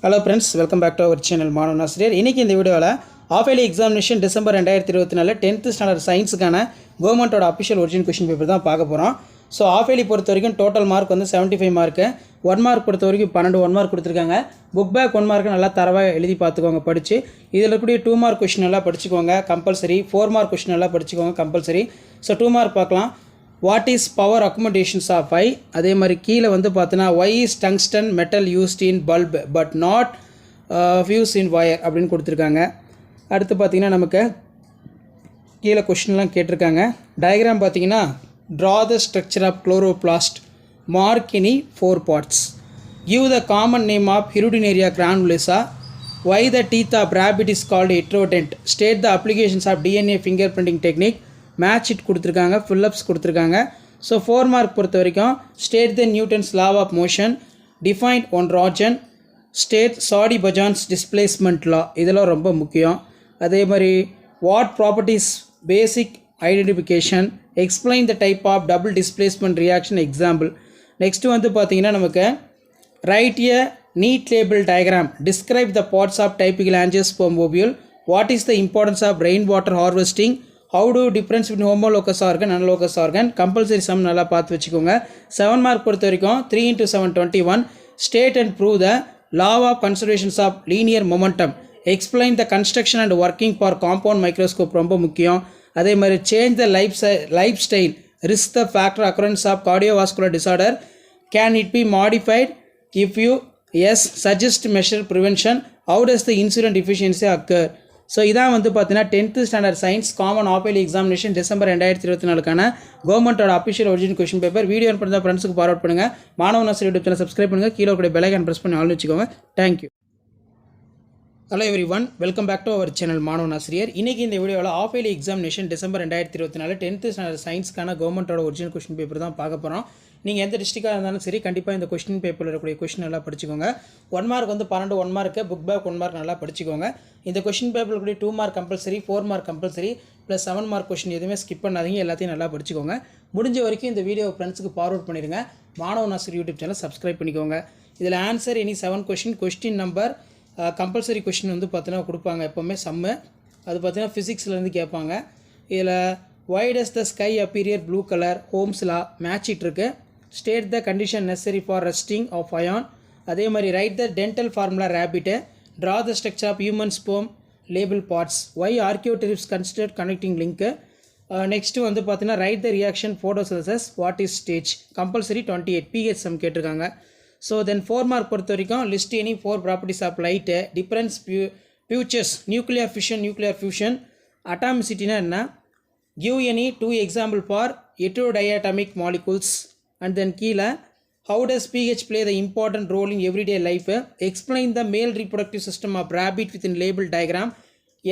Hello friends, welcome back to our channel Manu Nasir. இன்னைக்கு இந்த வீடியோல half yearly examination December 2024 10th standard சயின்ஸ்க்கான கவர்மெண்டோட அபிஷியல் ஒரிஜினல் क्वेश्चन பேப்பர் தான் பார்க்க போறோம். ஸோ half yearly பொறுத்த வரைக்கும் டோட்டல் மார்க் வந்து 75 மார்க், 1 மார்க் பொறுத்த வரைக்கும் 12 1 மார்க் கொடுத்துருக்காங்க. புக் பேக் 1 மார்க் நல்லா தரவாக எழுதி பார்த்துக்கோங்க படிச்சு. இதில் இருக்கக்கூடிய 2 மார்க் கொஸ்டின் நல்லா படிச்சுக்கோங்க கம்பல்சரி, 4 மார்க் கொஸ்டின் நல்லா படிச்சுக்கோங்க கம்பல்சரி. ஸோ 2 மார்க் பார்க்கலாம். What is power accommodations of I? அதே மாதிரி கீழே வந்து பார்த்தீங்கன்னா why is tungsten metal used in bulb but not fused in wire அப்படின்னு கொடுத்துருக்காங்க. அடுத்து பார்த்தீங்கன்னா நமக்கு கீழே கொஸ்டின்லாம் கேட்டிருக்காங்க. டயக்ராம் பார்த்தீங்கன்னா draw the structure of chloroplast, mark any 4 parts, give the common name of Hirudinaria granulosa, why the teeth of rabbit is called heterodont, state the applications of DNA fingerprinting technique, match it கொடுத்துருக்காங்க, fill ups கொடுத்துருக்காங்க. So 4 mark பொறுத்த வரைக்கும் state the Newton's law of motion, define one radian, state Soddy Fajans displacement law, இதெல்லாம் ரொம்ப முக்கியம். அதே மாதிரி what properties basic identification, explain the type of double displacement reaction example. Next வந்து பார்த்தீங்கன்னா நமக்கு write a neat label diagram, describe the parts of typical angiosperm ovule, what is the importance of rain water harvesting, how do difference between homologous organ and analogous organ, compulsory sum நல்லா பார்த்து வச்சுக்கோங்க. 7 mark பொறுத்த வரைக்கும் 3 into 7 21, state and prove the law of conservations of linear momentum, explain the construction and working for compound microscope ரொம்ப முக்கியம். அதே மாதிரி change the lifestyle, risk the factor occurrence of cardiovascular disorder, can it be modified, if you yes suggest measure prevention, how does the insulin deficiency occur. So இதான் வந்து பார்த்தீங்கன்னா 10th standard science common half yearly examination December 2024 கவர்மெண்ட்டோட official original question paper. Video பண்ணுறதா ஃப்ரெண்ட்ஸுக்கு forward பண்ணுங்கள். மாணவ Nassar YouTube channel subscribe பண்ணுங்கள். கீழே கூட பெல் ஐகான் ப்ரெஸ் பண்ணி ஆல் வச்சுக்கோங்க. Thank you. Hello everyone, welcome back to our channel மாணவ நாசிரியர். இன்றைக்கி இந்த வீடியோவில் half yearly examination December 2024 10th standard சயின்ஸ்க்கான கவர்மெண்ட்டோட ஒரிஜினல் கொஸ்டின் பேப்பர் தான் பார்க்க போகிறோம். நீங்கள் எந்த டிஸ்ட்ரிக்டாக இருந்தாலும் சரி கண்டிப்பாக இந்த கொஸ்டின் பேப்பரில் இருக்கக்கூடிய கொஸ்டின் நல்லா படிச்சுக்கோங்க. 1 மார்க் வந்து 12 1 மார்க்கு, புக் பேக் 1 மார்க் நல்லா படிச்சுக்கோங்க. இந்த கொஸ்டின் பேப்பரில் இருக்கக்கூடிய 2 mark compulsory, 4 mark compulsory, plus 7 mark question எதுவுமே ஸ்கிப் பண்ணாதீங்க, எல்லாத்தையும் நல்லா படிச்சுக்கோங்க. முடிஞ்ச வரைக்கும் இந்த வீடியோ ஃப்ரெண்ட்ஸுக்கு ஃபார்வர்ட் பண்ணிடுங்க. மாணவ நாசர் யூடியூப் சேனல் சப்ஸ்கிரைப் பண்ணிக்கோங்க. இதில் answer any 7 question number compulsory question வந்து பார்த்தீங்கன்னா கொடுப்பாங்க எப்போவுமே சம்மு. அது பார்த்தீங்கன்னா ஃபிசிக்ஸ்லேருந்து கேட்பாங்க. இதில் why does the sky appear blue color, Ohm's law match it இருக்குது. State the condition necessary for rusting of iron. அதே மாதிரி write the dental formula rabbit, draw the structure of human sperm, label parts, why archaeopteryx considered connecting link. Next வந்து பார்த்தீங்கன்னா write the reaction photosynthesis, what is stage, compulsory 28 pH sum கேட்டிருக்காங்க. So then 4 mark பொறுத்த வரைக்கும் list any 4 properties of light, difference features, nuclear fusion, அட்டாமிசிட்டினா என்ன, give any 2 example for heterodiatomic molecules. And then கீழே how does pH play the important role in everyday life, explain the male reproductive system of rabbit within label diagram,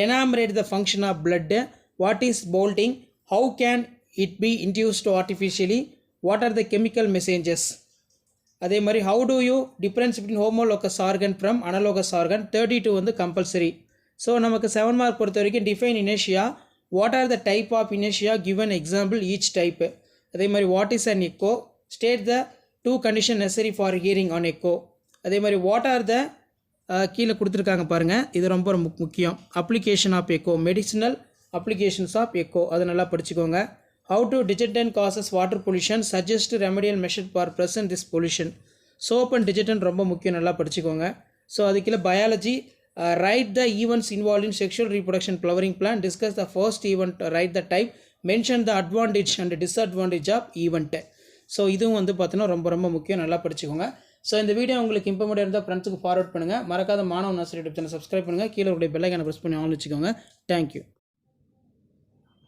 enumerate the function of blood, what is bolting, how can it be induced artificially, what are the chemical messengers. அதே மாதிரி how do you difference between homologous organ from analogous organ. 32 வந்து compulsory. So நமக்கு 7 mark பொறுத்த வரைக்கும் define inertia, what are the type of inertia, given example each type. அதே மாதிரி what is an echo, state the 2 condition necessary for hearing on echo. அதே மாதிரி what are the கீழே கொடுத்துருக்காங்க பாருங்கள், இது ரொம்ப முக்கியம். Application of echo, medicinal applications of echo, அதை நல்லா படிச்சுக்கோங்க. how to detergent causes water pollution, suggest remedial measure for present this pollution. soap and detergent ரொம்ப முக்கியம், நல்லா படிச்சுக்கோங்க. ஸோ அது கீழே biology, write the events involved in sexual reproduction flowering plant, discuss the first event, write the type, mention the advantage and disadvantage of event. So இதுவும் வந்து பார்த்தீங்கன்னா ரொம்ப முக்கியம், நல்லா படிச்சுக்கோங்க. ஸோ இந்த வீடியோ உங்களுக்கு இம்பார்ட்டன்ட் இருந்தால் ஃப்ரெண்ட்ஸுக்கு ஃபார்வர்ட் பண்ணுங்கள். மறக்காத மாணவ நாசர் யூடியூப் சேனல் சப்ஸ்கிரைப் பண்ணுங்கள். கீழே உடைய பெல் ஐகானை ப்ரெஸ் பண்ணி ஆன் வச்சுக்கோங்க. Thank you.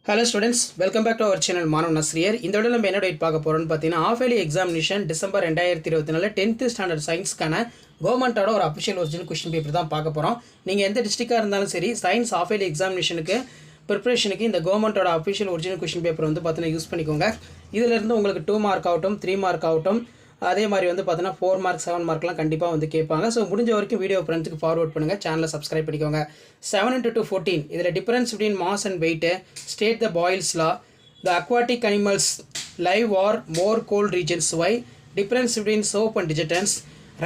Hello students, welcome back to our channel மாணவ நாசிரியர். இந்த விட நம்ம என்ன டேட் பார்க்க போகிறோம்னு பார்த்தீங்கன்னா half yearly examination December 2024 10th standard சயின்ஸ்க்கான கவர்மெண்ட்டோட ஒரு அஃபிஷியல் ஒரிஜினல் கொஸ்டின் பேப்பர் தான் பார்க்க போகிறோம். நீங்கள் எந்த டிஸ்ட்ரிக்டாக இருந்தாலும் சரி சயின்ஸ் half yearly எக்ஸாமினேஷனுக்கு ப்ரிப்ரேஷனுக்கு இந்த கவர்மெண்ட்டோட அஃபிஷியல் ஒரிஜினல் கொஸ்டின் பேப்பர் வந்து பார்த்தீங்கன்னா யூஸ் பண்ணிக்கோங்க. இதிலிருந்து உங்களுக்கு 2 மார்க் ஆகட்டும், 3 மார்க் ஆகட்டும், அதே மாதிரி வந்து பார்த்தீங்கன்னா 4 மார்க் 7 மார்க்லாம் கண்டிப்பாக வந்து கேட்பாங்க. ஸோ முடிஞ்ச வரைக்கும் வீடியோ ஃப்ரெண்ட்ஸுக்கு ஃபார்வர்ட் பண்ணுங்கள், சேனலை சப்ஸ்கிரைப் பண்ணிக்கோங்க. 7 into 2 14, இதில் difference between mass and weight, state the Boyle's law, the aquatic animals live are more cold regions, why, difference between soap and detergents,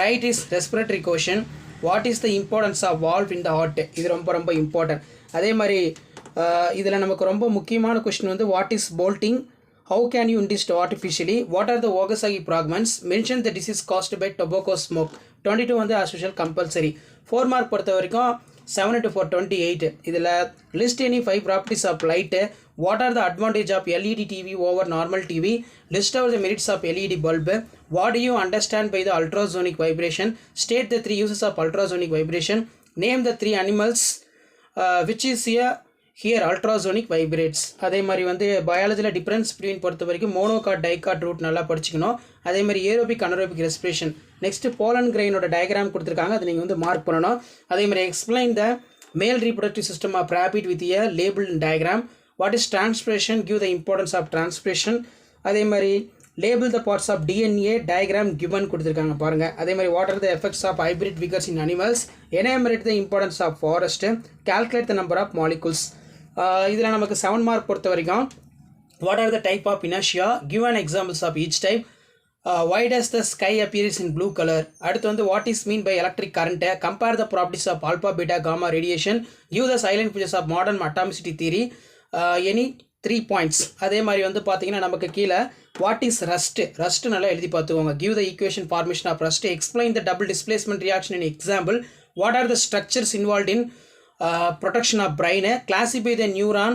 write is respiratory quotient, what is the importance of valve in the heart, இது ரொம்ப ரொம்ப important. அதே மாதிரி இதில் நமக்கு ரொம்ப முக்கியமான question வந்து what is போல்ட்டிங், how can you induce artificially, what are the Okazaki fragments, mention the disease caused by tobacco smoke. 22 வந்து as usual compulsory. 4 மார்க் பொறுத்த வரைக்கும் 7 into 4 28. இதில் list any 5 properties of light, what are the advantage of LED TV over normal TV, list out the merits of LED bulb, what do you understand by the ultrasonic vibration, state the 3 uses of ultrasonic vibration, name the 3 animals which is here ultrasonic vibrates. அதே மாதிரி வந்து பயாலஜியில் difference between பொறுத்த வரைக்கும் monocot dicot root நல்லா படிச்சுக்கணும். அதே மாதிரி aerobic anaerobic respiration. Next pollen கிரெயினோட டயக்ராம் கொடுத்துருக்காங்க, அதை நீங்கள் வந்து மார்க் பண்ணணும். அதே மாதிரி explain the male reproductive system of rabbit with a label diagram. What is transpiration, give the importance of transpiration. அதே மாதிரி label the parts of DNA diagram given கொடுத்துருக்காங்க பாருங்கள். அதே மாதிரி what are the effects of hybrid vigour in animals, enumerate the importance of forest, calculate the number of molecules. இதில் நமக்கு 7 mark பொறுத்த வரைக்கும் what are the type of inertia, give an examples of each type, why does the sky appears in blue color. அடுத்து வந்து what is mean by electric current, compare the properties of alpha beta gamma radiation, give the salient features of modern atomicity theory, any 3 points. அதே மாதிரி வந்து பார்த்தீங்கன்னா நமக்கு கீழே what is rust நல்லா எழுதி பார்த்துக்கோங்க. Give the equation formation of rust, explain the double displacement reaction in example, what are the structures involve in protection of brain, classify the neuron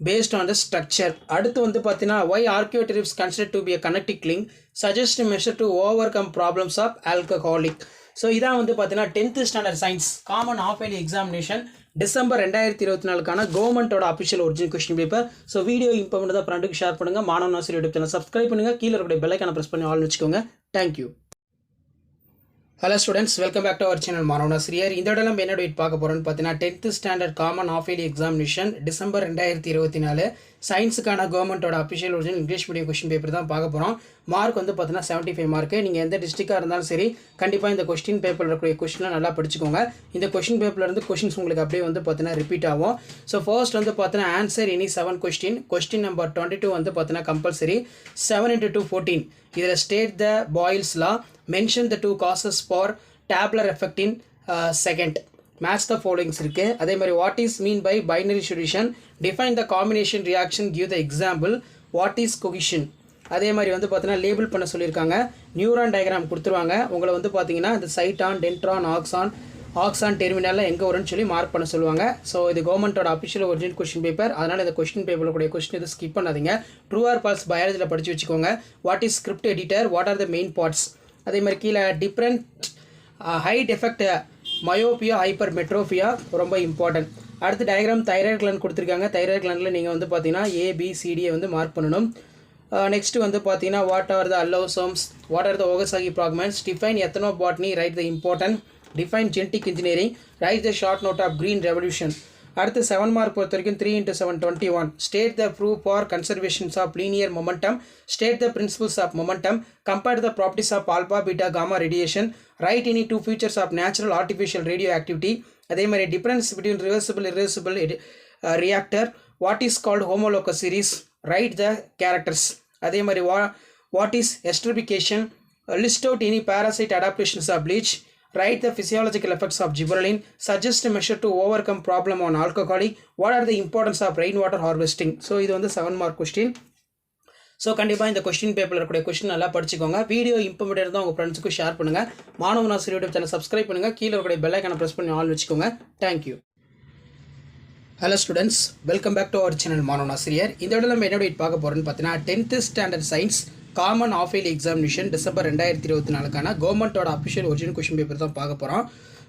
based on the structure. அடுத்து வந்து பார்த்தீங்கன்னா why archaeotip is considered to be a connecting link, suggest a measure to overcome problems of alcoholic. So இதான் வந்து பார்த்தீங்கன்னா 10th standard science common of early examination December 2024 கவர்மெண்ட்டோட official original question paper. So video important தான் ஃப்ரெண்டுக்கு share பண்ணுங்கள். மாணவன் ஆசிரியர் YouTube channel subscribe பண்ணுங்கள். கீழே இருக்கிற பெல் ஐக்கானை ப்ரெஸ் பண்ணி ஆல் வச்சுக்கோங்க. Thank you. Hello students, welcome back to our channel மாணவன் ஆசிரியர். இந்த இடம் நம்ம என்ன டேட் பார்க்க போகிறோன்னு பார்த்தீங்கன்னா 10th standard common of early examination December 2024 சயின்ஸுக்கான கவர்மெண்ட்டோட official original English medium question paper தான் பார்க்க போகிறோம். மார்க் வந்து பார்த்தீங்கன்னா 75 மார்க்கு. நீங்கள் எந்த டிஸ்ட்ரிக்டாக இருந்தாலும் சரி கண்டிப்பாக இந்த கொஸ்டின் பேப்பரில் இருக்கக்கூடிய கொஸ்டின்லாம் நல்லா படிச்சுக்கோங்க. இந்த கொஸ்டின் பேப்பர்லேருந்து கொஸ்டின்ஸ் உங்களுக்கு அப்படியே வந்து பார்த்தீங்கன்னா ரிப்பீட் ஆகும். ஸோ ஃபர்ஸ்ட் வந்து பார்த்தீங்கன்னா ஆன்சர் எனி 7 கொஸ்டின் நம்பர் 22 வந்து பார்த்தீங்கன்னா கம்பல்சரி. 7 into 2 14. இதில் state the Boyle's law, mention the 2 causes for tabular effect in second, match the followings இருக்கு. அதே மாதிரி what is mean by binary solution, define the combination reaction, give the example, what is cohesion. அதே மாதிரி வந்து பார்த்தீங்கன்னா label பண்ண சொல்லியிருக்காங்க. Neuron diagram கொடுத்துருவாங்க. உங்களை வந்து பார்த்தீங்கன்னா இந்த சைட்டான், டென்ட்ரான், ஆக்சான் டெர்மினலில் எங்கே வரும்னு சொல்லி மார்க் பண்ண சொல்லுவாங்க. ஸோ இது கவர்மெண்ட்டோட அஃபிஷியல் ஒரிஜினல் கொஸ்டின் பேப்பர். அதனால் இந்த கொஸ்டின் பேப்பரில் கூடிய கொஸ்டின் இது ஸ்கிப் பண்ணாதீங்க. ட்ரூ ஆர் ஃபால்ஸ் பயாலஜியில் படித்து வச்சுக்கோங்க. What is script editor, what are the main parts. அதே மாதிரி கீழே different height effect myopia hypermetropia ரொம்ப இம்பார்ட்டன்ட். அடுத்து டயக்ராம் தைராய்டு கிளாண்ட் கொடுத்துருக்காங்க. தைராய்டு கிளாண்டில் நீங்கள் வந்து பார்த்தீங்கன்னா ஏபிசிடியை வந்து மார்க் பண்ணணும். நெக்ஸ்ட்டு வந்து பார்த்தீங்கன்னா what are the allosomes, what are the Okazaki fragments, define ethnobotany, write the important, define genetic engineering, write the short note of green revolution. அடுத்து 7 மார்க் பொறுத்த வரைக்கும் 3 into 7 21. State the proof for conservations of linear momentum, state the principles of momentum, compare the properties of alpha beta gamma radiation, write any 2 features of natural artificial radioactivity. அதே மாதிரி difference between reversible reactor, what is called homologous series, write the characters. அதே மாதிரி what is esterification, list out any parasite adaptations of bleach, write the physiological effects of gibberellin, suggest a measure to overcome problem on alcoholic, what are the importance of rainwater harvesting. So இது வந்து 7 mark question. So கண்டிப்பாக இந்த question பேப்பரில் இருக்கக்கூடிய question நல்லா படிச்சுக்கோங்க. Video important இருந்தால் உங்கள் ஃப்ரெண்ட்ஸுக்கு ஷேர் பண்ணுங்கள். மாணவன் ஆசிரியர் யூடியூப் சேனல் சப்ஸ்கிரைப் பண்ணுங்கள். கீழே இருக்கக்கூடிய பெல் ஐக்கானை ப்ரெஸ் பண்ணி ஆல் வச்சுக்கோங்க. Thank you. Hello students, welcome back to our channel மாணவன் ஆசிரியர். இந்த இடத்துல நம்ம என்ன டேட் பார்க்க போகிறோன்னு பார்த்தீங்கன்னா 10th standard science common of early examination December 2024 கவர்மெண்ட்டோட அஃபிஷியல் ஒரிஜினல் கொஸ்டின் பேப்பர் தான் பார்க்க போகிறோம்.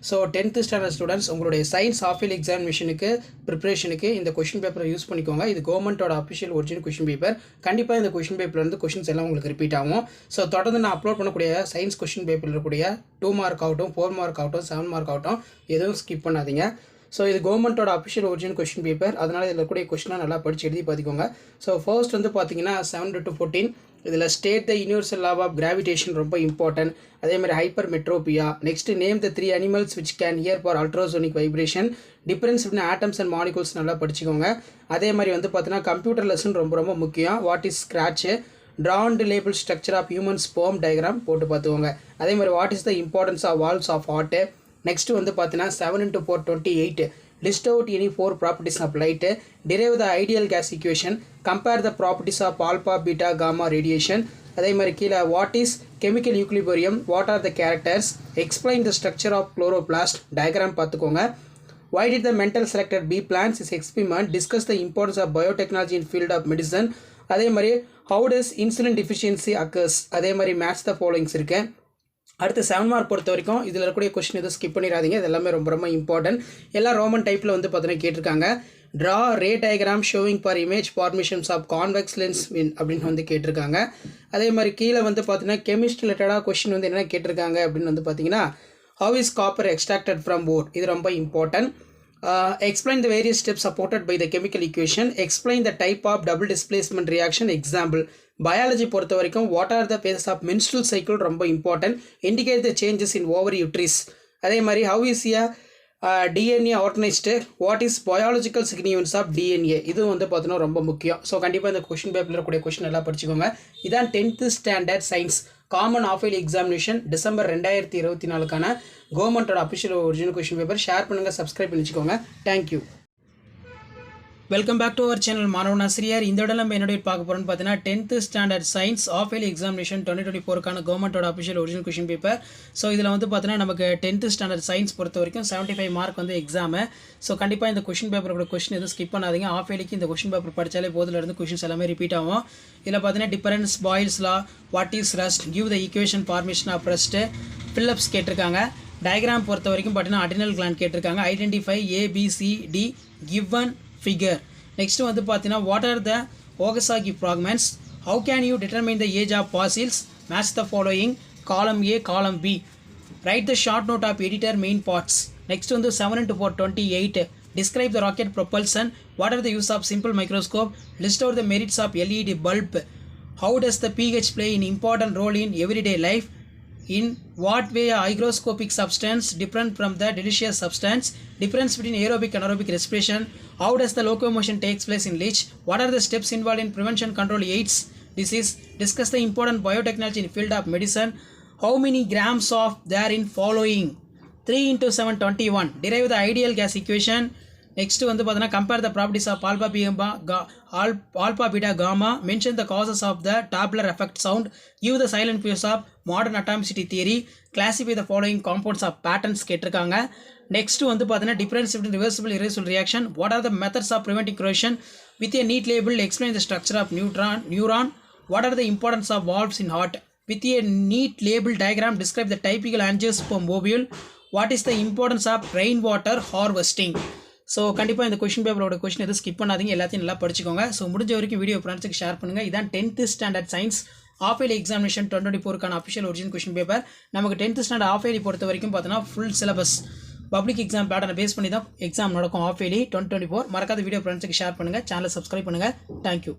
ஸோ 10th ஸ்டாண்டர்ட் ஸ்டூடெண்ட்ஸ் உங்களுடைய சயின்ஸ் ஆஃப் இயர்லி எக்ஸாமினேஷனுக்கு ப்ரிப்பரேஷனுக்கு இந்த கொஸ்டின் பேப்பரை யூஸ் பண்ணிக்கோங்க. இது கவர்மெண்ட்டோட அஃபிஷியல் ஒரிஜினல் கொஸ்டின் பேப்பர். கண்டிப்பாக இந்த கொஸ்டின் பேப்பர்லேருந்து கொஸ்டின்ஸ் எல்லாம் உங்களுக்கு ரிப்பீட் ஆகும். ஸோ தொடர்ந்து நான் அப்லோட் பண்ணக்கூடிய சயின்ஸ் கொஸ்டின் பேப்பரில் இருக்கக்கூடிய 2 மார்க் ஆகட்டும், 4 மார்க் ஆகட்டும், 7 மார்க் ஆகட்டும், எதுவும் ஸ்கிப் பண்ணாதீங்க. ஸோ இது கவர்மெண்ட்டோட அஃபிஷியல் ஒரிஜினல் கொஸ்டின் பேப்பர். அதனால் இதில் இருக்கக்கூடிய கொஸ்டினாக நல்லா படித்து எழுதி பார்த்துக்கோங்க. ஸோ ஃபர்ஸ்ட் வந்து பார்த்தீங்கன்னா 7 to 14. இதில் state the universal law of gravitation ரொம்ப இம்பார்ட்டன்ட். அதே மாதிரி hypermetropia. Next name the 3 animals which can hear for ultrasonic vibration. Difference between atoms and molecules நல்லா படிச்சுக்கோங்க. அதே மாதிரி வந்து பார்த்தீங்கன்னா கம்ப்யூட்டர் லெசன் ரொம்ப ரொம்ப முக்கியம். What is scratch, draw and label structure of human sperm diagram போட்டு பார்த்துக்கோங்க. அதே மாதிரி what is the importance of valves of heart, next வந்து பார்த்தீங்கன்னா 7 into 4 28 list out any 4 properties of light, derive the ideal gas equation, compare the properties of alpha beta gamma radiation. அதே மாதிரி கீழே what is chemical equilibrium, what are the characters, explain the structure of chloroplast, diagram பார்த்துக்கோங்க. Why did the mental selected B plans his experiment, discuss the importance of biotechnology in field of medicine. அதே மாதிரி how does insulin deficiency occurs, அதே மாதிரி match the followings இருக்கு. அடுத்து 7 mark பொறுத்த வரைக்கும் இதில் இருக்கக்கூடிய கொஸ்டின் எதுவும் ஸ்கிப் பண்ணிடாதீங்க, இது எல்லாமே ரொம்ப ரொம்ப இம்பார்ட்டன்ட். எல்லாம் ரோமன் டைப்பில் வந்து பார்த்தீங்கன்னா கேட்டிருக்காங்க. Draw ray diagram showing for image formations of convex lens வின் அப்படின்னு வந்து கேட்டிருக்காங்க. அதே மாதிரி கீழே வந்து பார்த்தீங்கன்னா கெமிஸ்ட் ரிலேட்டடாக கொஸ்டின் வந்து என்ன கேட்டிருக்காங்க அப்படின்னு வந்து பார்த்தீங்கன்னா how is copper extracted from ore, இது ரொம்ப important. Explain the various steps supported by the chemical equation, explain the type of double displacement reaction example. Biology பொறுத்த வரைக்கும் what are the phases of menstrual cycle ரொம்ப important, indicate the changes in ovary uterus. அதே மாதிரி how is a DNA organized, what is biological significance of DNA, இது வந்து பார்த்தீங்கன்னா ரொம்ப முக்கியம். ஸோ கண்டிப்பாக இந்த கொஷின் பேப்பரில் இருக்கக்கூடிய கொஷின் எல்லாம் படிச்சுக்கோங்க. இதான் 10th standard science common of early examination December 2024 கவர்மெண்ட்டோட official original question paper. Share பண்ணுங்கள், சப்ஸ்கிரைப் பண்ணி வச்சுக்கோங்க. Thank you. Welcome back to our channel மாணவன் ஆசிரியர். இந்த இடம் நம்ம என்னோட பார்க்க போகிறோம்னு பார்த்தீங்கன்னா 10th standard science of early examination 2024 கவர்மெண்ட்டோட official original question paper. So இதில் வந்து பார்த்தீங்கன்னா நமக்கு 10th ஸ்டாண்டர்ட் சயின்ஸ் பொறுத்த வரைக்கும் 75 மார்க் வந்து எக்ஸாமு. ஸோ கண்டிப்பாக இந்த கொஷின் பேப்பரோட கொஷின் எதுவும் ஸ்கிப் பண்ணாதீங்க. ஆஃப் இயர்லிக்கு இந்த கொஷின் பேப்பர் படித்தாலே போதிலிருந்து கொஷின்ஸ் எல்லாமே ரிப்பீட் ஆகும். இதில் பார்த்தீங்கன்னா difference, Boyle's law, what is rust, give the equation formation of rust, fill ups கேட்டிருக்காங்க. டயக்ராம் பொறுத்த வரைக்கும் பார்த்தீங்கன்னா அடினல் கிளாண்ட் கேட்டிருக்காங்க. Identify ABCD given figure. Next வந்து பார்த்தீங்கன்னா what are the Okazaki fragments, how can you determine the age of fossils, match the following, column A column B, write the short note of editor main parts. Next வந்து 7 into 4 28 describe the rocket propulsion, what are the use of simple microscope, list out the merits of LED bulb, how does the pH play in important role in everyday life, in what way a hygroscopic substance different from the delicious substance, difference between aerobic and anaerobic respiration, how does the locomotion takes place in leech, what are the steps involved in prevention control AIDS disease, discuss the important biotechnology in field of medicine, how many grams of there in following, 3 into 7 21, derive the ideal gas equation. Next வந்து பார்த்தீங்கன்னா compare the properties of alpha beta gamma, mention the causes of the Doppler effect sound, give the salient features of modern atomicity theory, classify the following compounds of patterns கேட்டிருக்காங்க. Next வந்து பார்த்தீங்கன்னா difference between reversible irreversible reaction, what are the methods of preventing corrosion with a neat label, explain the structure of neuron, what are the importance of valves in heart, with a neat label diagram describe the typical angiosperm ovule, what is the importance of rainwater harvesting. So கண்டிப்பாக இந்த question பேப்பரோட question எதுவும் skip பண்ணாதீங்க, எல்லாத்தையும் நல்லா படிச்சுக்கோங்க. So முடிஞ்ச வரைக்கும் வீடியோ ஃப்ரெண்ட்ஸுக்கு ஷேர் பண்ணுங்கள். இதான் 10th standard science of early examination 2024 official original question paper. நமக்கு 10th ஸ்டாண்டர்ட் ஆஃப் இயர்லி பொறுத்த வரைக்கும் பார்த்தோன்னா ஃபுல் சிலபஸ் பப்ளிக் எக்ஸாம் பேட்டர்னை பேஸ் பண்ணி தான் எக்ஸாம் நடக்கும் ஆஃப் இயர்லி 2024. மறக்காத வீடியோ ஃப்ரெண்ட்ஸுக்கு ஷேர் பண்ணுங்கள், சேனலை சப்ஸ்கிரைப் பண்ணுங்கள். தேங்க்யூ.